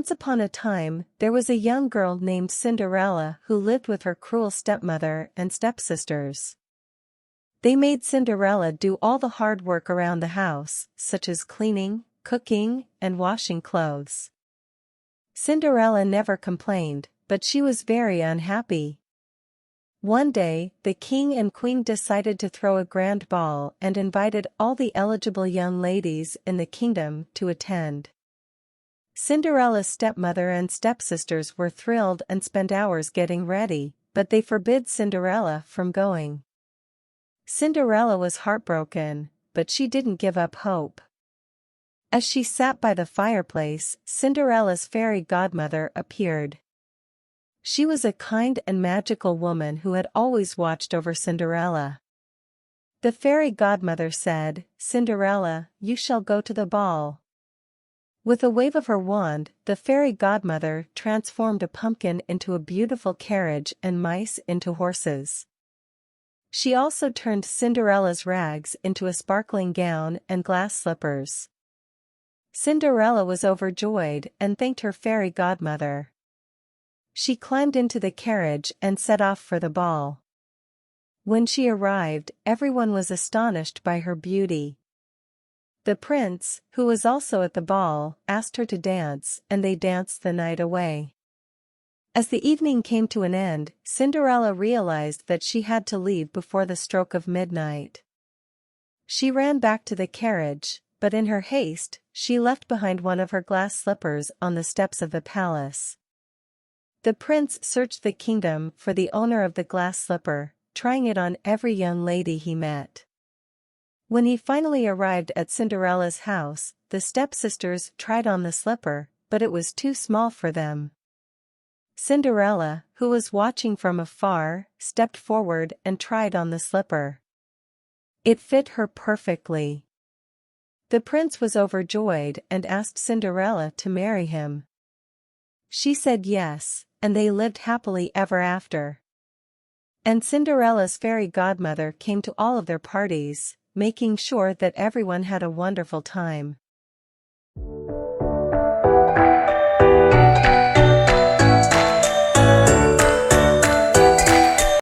Once upon a time, there was a young girl named Cinderella who lived with her cruel stepmother and stepsisters. They made Cinderella do all the hard work around the house, such as cleaning, cooking, and washing clothes. Cinderella never complained, but she was very unhappy. One day, the king and queen decided to throw a grand ball and invited all the eligible young ladies in the kingdom to attend. Cinderella's stepmother and stepsisters were thrilled and spent hours getting ready, but they forbid Cinderella from going. Cinderella was heartbroken, but she didn't give up hope. As she sat by the fireplace, Cinderella's fairy godmother appeared. She was a kind and magical woman who had always watched over Cinderella. The fairy godmother said, "Cinderella, you shall go to the ball." With a wave of her wand, the fairy godmother transformed a pumpkin into a beautiful carriage and mice into horses. She also turned Cinderella's rags into a sparkling gown and glass slippers. Cinderella was overjoyed and thanked her fairy godmother. She climbed into the carriage and set off for the ball. When she arrived, everyone was astonished by her beauty. The prince, who was also at the ball, asked her to dance, and they danced the night away. As the evening came to an end, Cinderella realized that she had to leave before the stroke of midnight. She ran back to the carriage, but in her haste, she left behind one of her glass slippers on the steps of the palace. The prince searched the kingdom for the owner of the glass slipper, trying it on every young lady he met. When he finally arrived at Cinderella's house, the stepsisters tried on the slipper, but it was too small for them. Cinderella, who was watching from afar, stepped forward and tried on the slipper. It fit her perfectly. The prince was overjoyed and asked Cinderella to marry him. She said yes, and they lived happily ever after. And Cinderella's fairy godmother came to all of their parties, making sure that everyone had a wonderful time.